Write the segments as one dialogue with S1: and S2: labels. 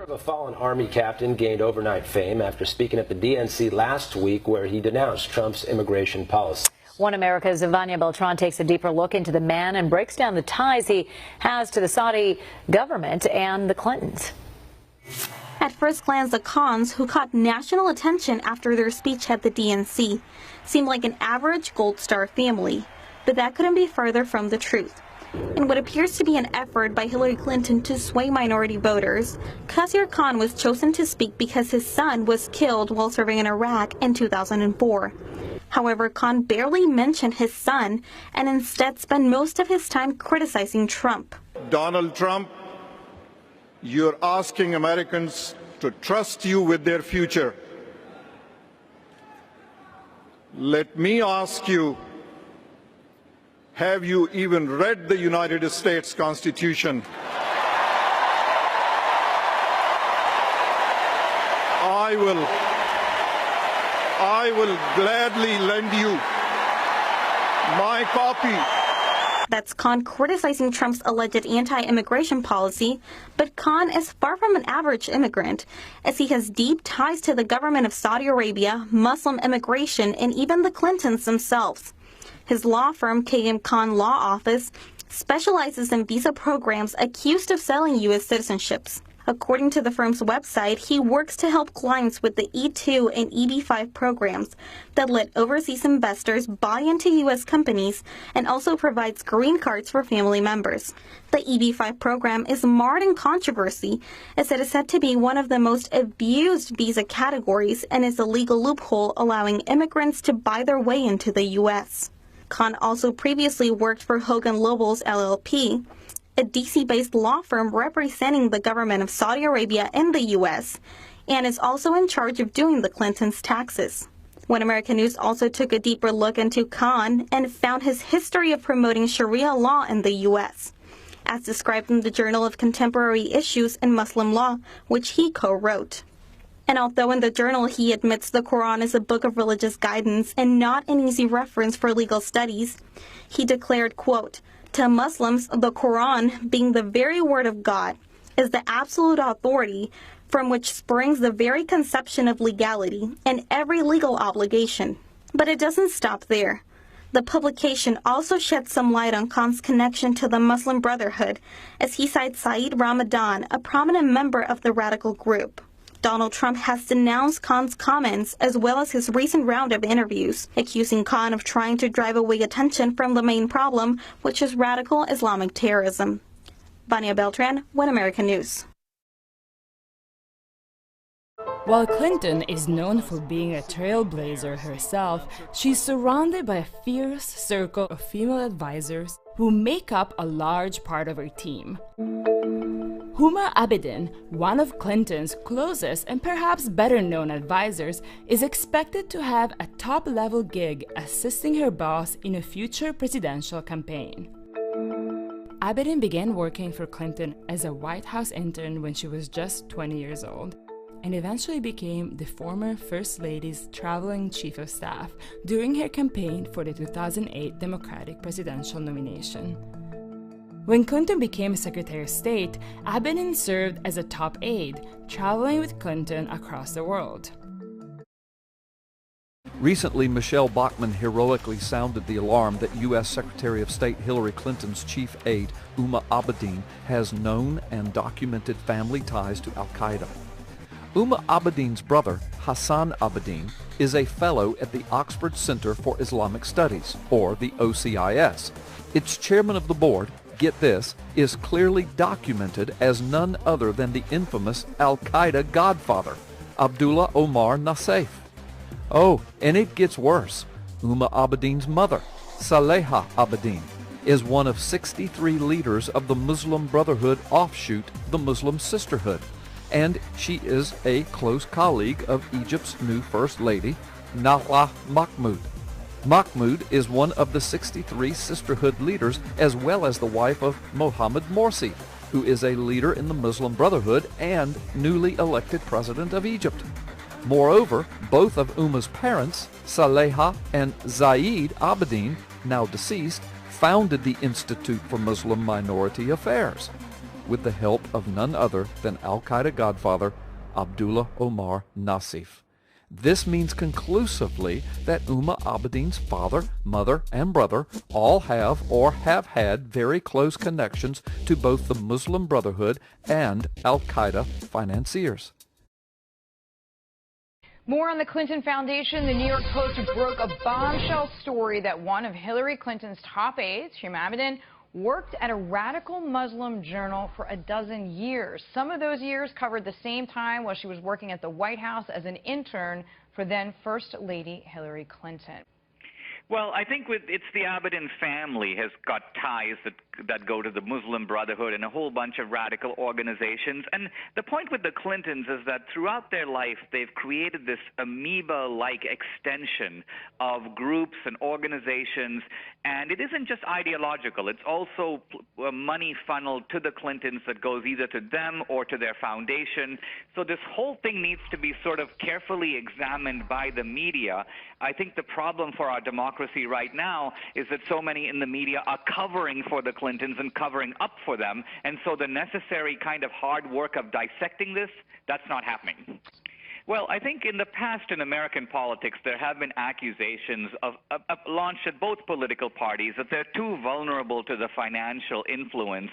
S1: Of a fallen Army captain gained overnight fame after speaking at the DNC last week, where he denounced Trump's immigration policy.
S2: One America's Vanya Beltran takes a deeper look into the man and breaks down the ties he has to the Saudi government and the Clintons.
S3: At first glance, the Khans, who caught national attention after their speech at the DNC, seemed like an average Gold Star family, but that couldn't be further from the truth. In what appears to be an effort by Hillary Clinton to sway minority voters, Qasir Khan was chosen to speak because his son was killed while serving in Iraq in 2004. However, Khan barely mentioned his son and instead spent most of his time criticizing Trump.
S4: Donald Trump, you're asking Americans to trust you with their future. Let me ask you, have you even read the United States Constitution? I will gladly lend you my copy.
S3: That's Khan criticizing Trump's alleged anti-immigration policy, but Khan is far from an average immigrant, as he has deep ties to the government of Saudi Arabia, Muslim immigration, and even the Clintons themselves. His law firm, KM Khan Law Office, specializes in visa programs accused of selling U.S. citizenships. According to the firm's website, he works to help clients with the E2 and EB5 programs that let overseas investors buy into U.S. companies and also provides green cards for family members. The EB5 program is marred in controversy, as it is said to be one of the most abused visa categories and is a legal loophole allowing immigrants to buy their way into the U.S. Khan also previously worked for Hogan Lovells LLP, a D.C.-based law firm representing the government of Saudi Arabia in the U.S., and is also in charge of doing the Clintons' taxes. One American News also took a deeper look into Khan and found his history of promoting Sharia law in the U.S., as described in the Journal of Contemporary Issues in Muslim Law, which he co-wrote. And although in the journal he admits the Quran is a book of religious guidance and not an easy reference for legal studies, he declared, quote, "To Muslims, the Quran, being the very word of God, is the absolute authority from which springs the very conception of legality and every legal obligation." But it doesn't stop there. The publication also sheds some light on Khan's connection to the Muslim Brotherhood, as he cites Saeed Ramadan, a prominent member of the radical group. Donald Trump has denounced Khan's comments as well as his recent round of interviews, accusing Khan of trying to drive away attention from the main problem, which is radical Islamic terrorism. Vanya Beltran, One American News.
S5: While Clinton is known for being a trailblazer herself, she's surrounded by a fierce circle of female advisors who make up a large part of her team. Huma Abedin, one of Clinton's closest and perhaps better-known advisors, is expected to have a top-level gig assisting her boss in a future presidential campaign. Abedin began working for Clinton as a White House intern when she was just 20 years old, and eventually became the former First Lady's traveling chief of staff during her campaign for the 2008 Democratic presidential nomination. When Clinton became Secretary of State, Abedin served as a top aide, traveling with Clinton across the world.
S6: Recently, Michelle Bachmann heroically sounded the alarm that U.S. Secretary of State Hillary Clinton's chief aide, Huma Abedin, has known and documented family ties to al-Qaeda. Huma Abedin's brother, Hassan Abedin, is a fellow at the Oxford Center for Islamic Studies, or the OCIS. Its chairman of the board, get this, is clearly documented as none other than the infamous al-Qaeda godfather, Abdullah Omar Nassif. Oh, and it gets worse. Huma Abedin's mother, Saleha Abedin, is one of 63 leaders of the Muslim Brotherhood offshoot, the Muslim Sisterhood, and she is a close colleague of Egypt's new First Lady, Nahla Mahmoud. Mahmoud is one of the 63 sisterhood leaders, as well as the wife of Mohammed Morsi, who is a leader in the Muslim Brotherhood and newly elected president of Egypt. Moreover, both of Huma's parents, Saleha and Zaid Abedin, now deceased, founded the Institute for Muslim Minority Affairs. with the help of none other than al-Qaeda godfather Abdullah Omar Nassif. This means conclusively that Huma Abedin's father, mother, and brother all have or have had very close connections to both the Muslim Brotherhood and al-Qaeda financiers.
S7: More on the Clinton Foundation. The New York Post broke a bombshell story that one of Hillary Clinton's top aides, Huma Abedin, worked at a radical Muslim journal for 12 years. Some of those years covered the same time while she was working at the White House as an intern for then First Lady Hillary Clinton.
S8: Well, I think it's the Abedin family has got ties that go to the Muslim Brotherhood and a whole bunch of radical organizations. And the point with the Clintons is that throughout their life, they've created this amoeba-like extension of groups and organizations. And it isn't just ideological. It's also money funneled to the Clintons that goes either to them or to their foundation. So this whole thing needs to be sort of carefully examined by the media. I think the problem for our democracy right now is that so many in the media are covering for the Clintons and covering up for them. And so the necessary kind of hard work of dissecting this, that's not happening. Well, I think in the past in American politics, there have been accusations launched at both political parties that they're too vulnerable to the financial influence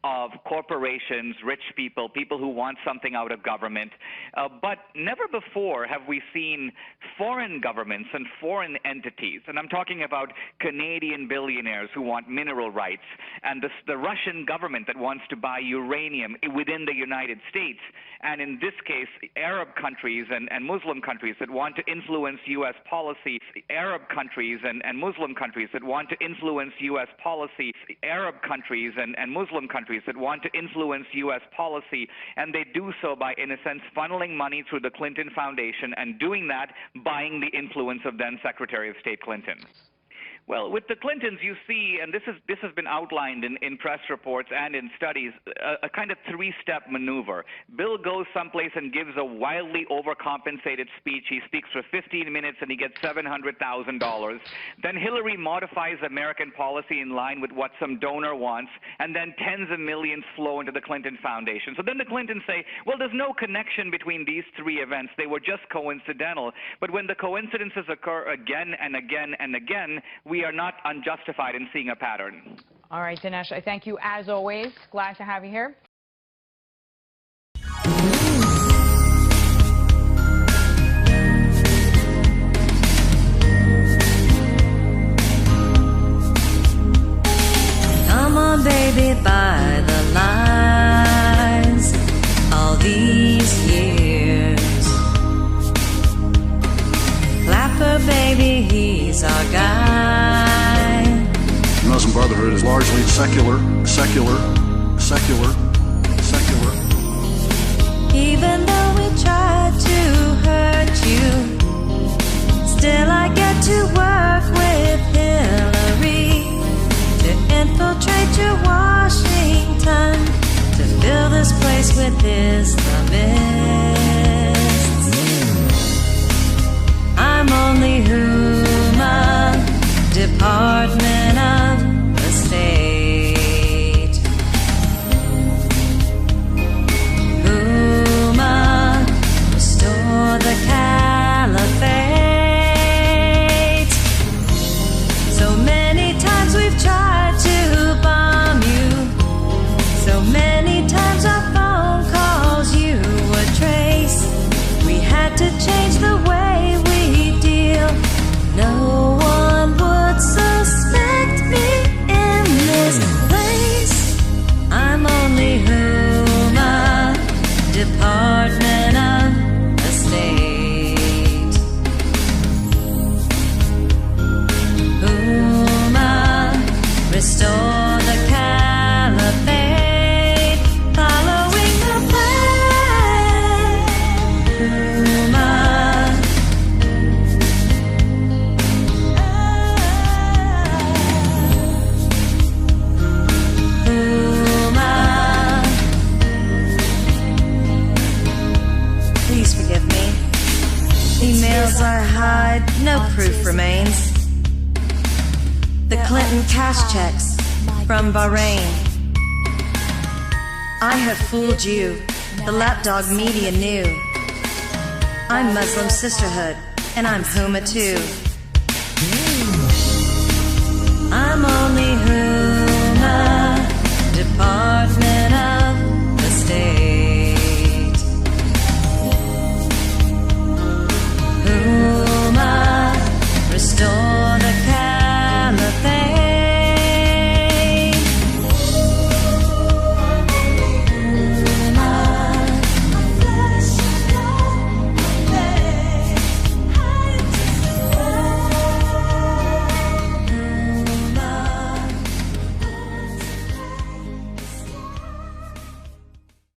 S8: of corporations, rich people, people who want something out of government. But never before have we seen foreign governments and foreign entities, and I'm talking about Canadian billionaires who want mineral rights, and the Russian government that wants to buy uranium within the United States, and in this case, Arab countries and Muslim countries that want to influence U.S. policy, Arab countries and Muslim countries that want to influence U.S. policy, Arab countries and Muslim countries that want to influence U.S. policy, and they do so by, in a sense, funneling money through the Clinton Foundation and doing that, buying the influence of then Secretary of State Clinton. Well, with the Clintons, you see, and this has been outlined in press reports and in studies, a kind of three-step maneuver. Bill goes someplace and gives a wildly overcompensated speech. He speaks for 15 minutes and he gets $700,000. Then Hillary modifies American policy in line with what some donor wants, and then tens of millions flow into the Clinton Foundation. So then the Clintons say, well, there's no connection between these three events. They were just coincidental. But when the coincidences occur again and again and again, we are not unjustified in seeing a pattern.
S7: All right, Dinesh, I thank you as always. Glad to have you here.
S9: Come on, baby, by the lines all these years. Clapper, baby, he's our guy.
S10: The Muslim Brotherhood is largely secular.
S9: Even though we try to hurt you, still I get to work with Hillary to infiltrate your Washington, to fill this place with Islamists. I'm only Huma, Department of the State. Huma, restore the caliphate. So many times we've tried to bomb you. So many times our phone calls you would trace. We had to change the way we deal. No one would suspect me in this place. I'm only Huma, Department of the State. Huma, restore the caliphate, following the plan. Huma. Please forgive me. Emails I hide, no proof remains. The Clinton cash checks from Bahrain. I have fooled you. The lapdog media knew. I'm Muslim Sisterhood, and I'm Huma too. I'm only